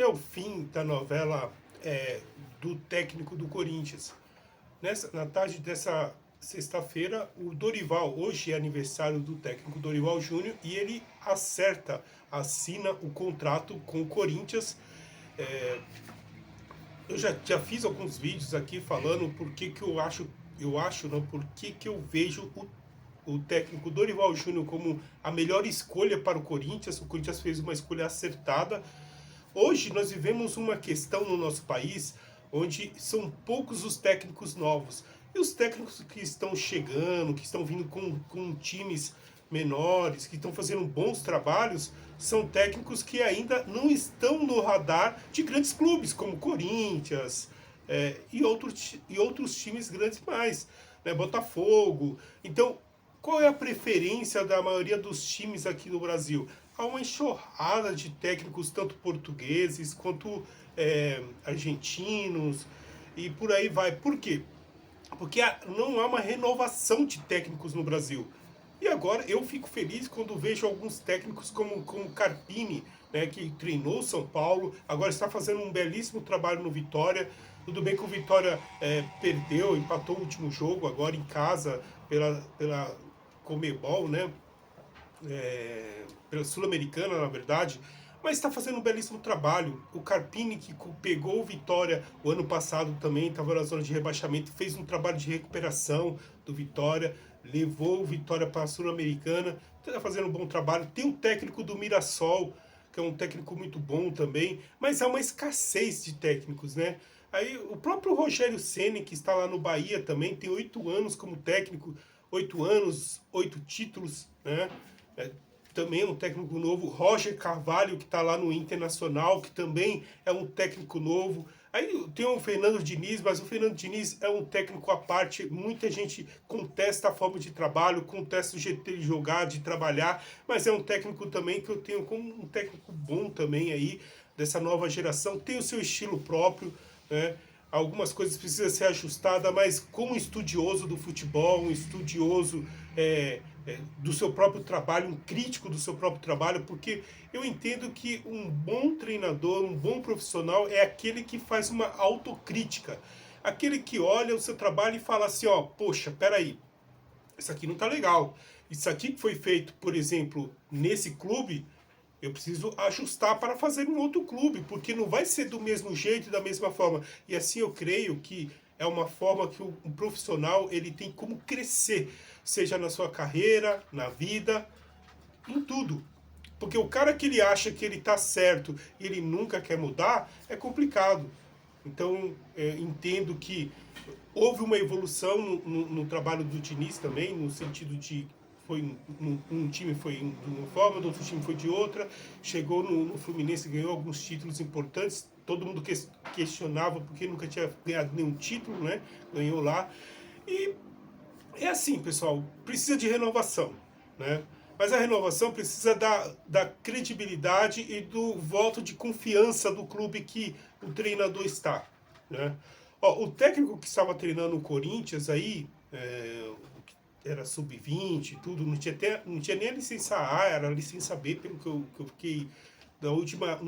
é o fim da novela do técnico do Corinthians. Na tarde dessa sexta-feira, o Dorival, hoje é aniversário do técnico Dorival Júnior, e ele assina o contrato com o Corinthians. Eu já fiz alguns vídeos aqui falando por que eu acho não, por que eu vejo o técnico Dorival Júnior como a melhor escolha para o Corinthians. O Corinthians fez uma escolha acertada. Hoje nós vivemos uma questão no nosso país onde são poucos os técnicos novos. E os técnicos que estão chegando, que estão vindo com times menores, que estão fazendo bons trabalhos, são técnicos que ainda não estão no radar de grandes clubes, como Corinthians e outros times grandes mais, né? Botafogo. Então, qual é a preferência da maioria dos times aqui no Brasil? Há uma enxurrada de técnicos, tanto portugueses quanto argentinos, e por aí vai. Por quê? Porque não há uma renovação de técnicos no Brasil. E agora eu fico feliz quando vejo alguns técnicos como Carpini, né, que treinou São Paulo, agora está fazendo um belíssimo trabalho no Vitória. Tudo bem que o Vitória perdeu, empatou o último jogo agora em casa pela Comebol, né? Pela Sul-Americana, na verdade, mas está fazendo um belíssimo trabalho. O Carpini, que pegou o Vitória o ano passado também, estava na zona de rebaixamento, fez um trabalho de recuperação do Vitória, levou o Vitória para a Sul-Americana, está fazendo um bom trabalho. Tem o técnico do Mirassol, que é um técnico muito bom também, mas há uma escassez de técnicos, né? Aí o próprio Rogério Ceni, que está lá no Bahia também, tem 8 anos como técnico, 8 anos, 8 títulos, né? Também é um técnico novo. Roger Carvalho, que está lá no Internacional, que também é um técnico novo. Aí tem o Fernando Diniz, mas o Fernando Diniz é um técnico à parte. Muita gente contesta a forma de trabalho, contesta o jeito de jogar, de trabalhar, mas é um técnico também que eu tenho como um técnico bom também aí, dessa nova geração. Tem o seu estilo próprio, né? Algumas coisas precisam ser ajustadas, mas como estudioso do futebol, um estudioso do seu próprio trabalho, um crítico do seu próprio trabalho, porque eu entendo que um bom treinador, um bom profissional é aquele que faz uma autocrítica, aquele que olha o seu trabalho e fala assim, ó, poxa, peraí, isso aqui não tá legal, isso aqui que foi feito, por exemplo, nesse clube, eu preciso ajustar para fazer um outro clube, porque não vai ser do mesmo jeito e da mesma forma. E assim eu creio que é uma forma que um profissional ele tem como crescer, seja na sua carreira, na vida, em tudo. Porque o cara que ele acha que ele está certo e ele nunca quer mudar, é complicado. Então, entendo que houve uma evolução no trabalho do Diniz também, no sentido de foi um time foi de uma forma, do outro time foi de outra, chegou no Fluminense, ganhou alguns títulos importantes, todo mundo questionava porque nunca tinha ganhado nenhum título, né? Ganhou lá. E é assim, pessoal, precisa de renovação, né? Mas a renovação precisa da credibilidade e do voto de confiança do clube que o treinador está, né? Ó, o técnico que estava treinando o Corinthians aí, era sub-20 e tudo, não tinha nem a licença A, era a licença B, pelo que eu fiquei no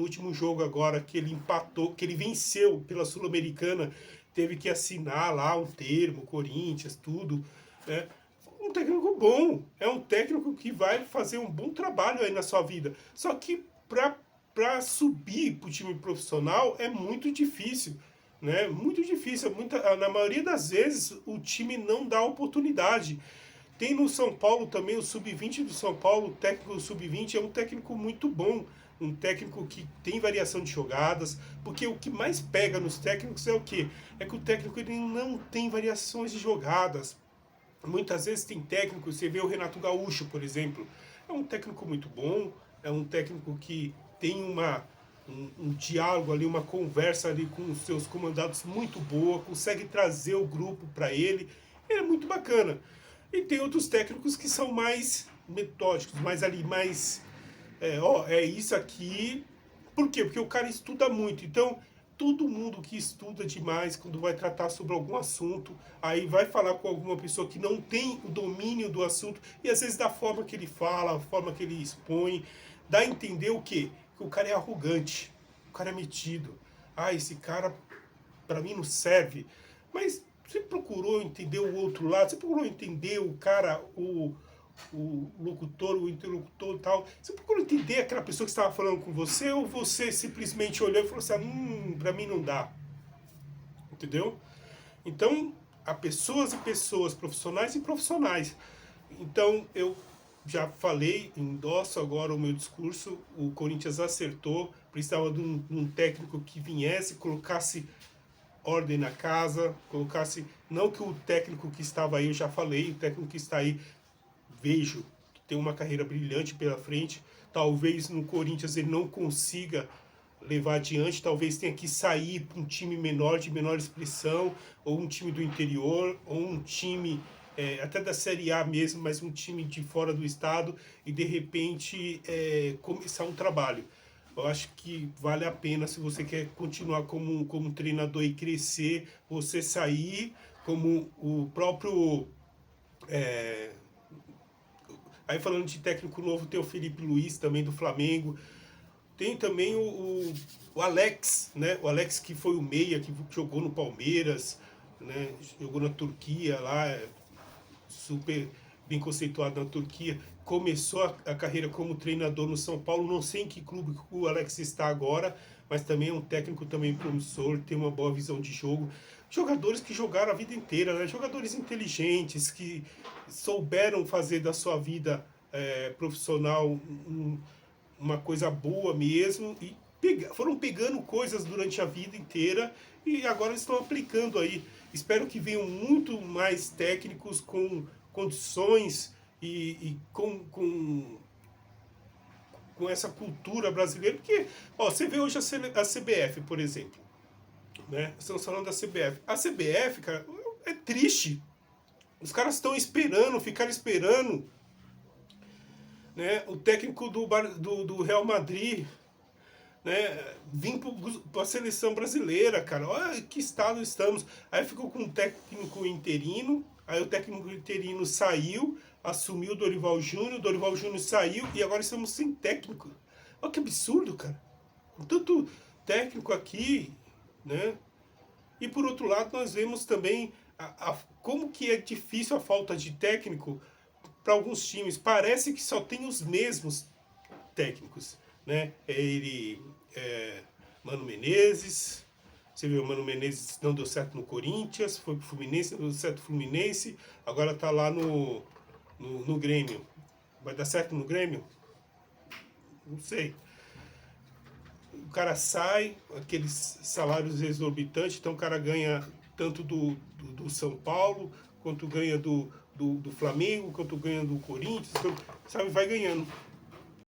último jogo agora, que ele empatou, que ele venceu pela Sul-Americana, teve que assinar lá um termo, Corinthians, tudo, né? Um técnico bom, é um técnico que vai fazer um bom trabalho aí na sua vida. Só que para subir para o time profissional é muito difícil, né? Muito difícil. Na maioria das vezes o time não dá oportunidade. Tem no São Paulo também o sub-20 do São Paulo, o técnico do sub-20 é um técnico muito bom, um técnico que tem variação de jogadas, porque o que mais pega nos técnicos é o quê? É que o técnico ele não tem variações de jogadas. Muitas vezes tem técnico, você vê o Renato Gaúcho, por exemplo, é um técnico muito bom, é um técnico que tem um diálogo ali, uma conversa ali com os seus comandados muito boa, consegue trazer o grupo para ele, é muito bacana. E tem outros técnicos que são mais metódicos, mais ali, mais é isso aqui. Por quê? Porque o cara estuda muito. Então, todo mundo que estuda demais, quando vai tratar sobre algum assunto, aí vai falar com alguma pessoa que não tem o domínio do assunto, e às vezes da forma que ele fala, a forma que ele expõe, dá a entender o quê? Que o cara é arrogante. o cara é metido. Ah, esse cara para mim não serve. Mas você procurou entender o outro lado? Você procurou entender o cara, o locutor, o interlocutor e tal? Você procurou entender aquela pessoa que estava falando com você ou você simplesmente olhou e falou assim, para mim não dá? Entendeu? Então, há pessoas e pessoas, profissionais e profissionais. Então, eu já falei, endosso agora o meu discurso, o Corinthians acertou, precisava de um técnico que viesse, colocasse ordem na casa, colocasse, não que o técnico que estava aí, eu já falei, o técnico que está aí, vejo que tem uma carreira brilhante pela frente, talvez no Corinthians ele não consiga levar adiante, talvez tenha que sair para um time menor, de menor expressão, ou um time do interior, ou um time até da Série A mesmo, mas um time de fora do estado, e de repente começar um trabalho. Eu acho que vale a pena, se você quer continuar como treinador e crescer, você sair como o próprio... Aí falando de técnico novo, tem o Felipe Luiz também do Flamengo. Tem também o Alex, né? O Alex que foi o meia, que jogou no Palmeiras, né? Jogou na Turquia lá, super bem conceituado na Turquia. Começou a carreira como treinador no São Paulo, não sei em que clube o Alex está agora, mas também é um técnico também promissor, tem uma boa visão de jogo. Jogadores que jogaram a vida inteira, né? Jogadores inteligentes, que souberam fazer da sua vida profissional uma coisa boa mesmo e foram pegando coisas durante a vida inteira e agora estão aplicando aí. Espero que venham muito mais técnicos com condições e com essa cultura brasileira, porque você vê hoje a CBF, por exemplo, né? Estamos falando da CBF. A CBF, cara, é triste. Os caras estão esperando, ficaram esperando, né? O técnico do Real Madrid, né, vim para a seleção brasileira, cara. Olha que estado estamos. Aí ficou com um técnico interino, aí o técnico interino saiu, assumiu o Dorival Júnior saiu e agora estamos sem técnico. Olha que absurdo, cara. Com tanto técnico aqui, né? E por outro lado, nós vemos também como que é difícil a falta de técnico para alguns times. Parece que só tem os mesmos técnicos, né? Mano Menezes, você viu, o Mano Menezes não deu certo no Corinthians, foi pro Fluminense, não deu certo no Fluminense, agora tá lá no Grêmio. Vai dar certo no Grêmio? Não sei. O cara sai, aqueles salários exorbitantes, então o cara ganha tanto do São Paulo, quanto ganha do Flamengo, quanto ganha do Corinthians, sabe, vai ganhando.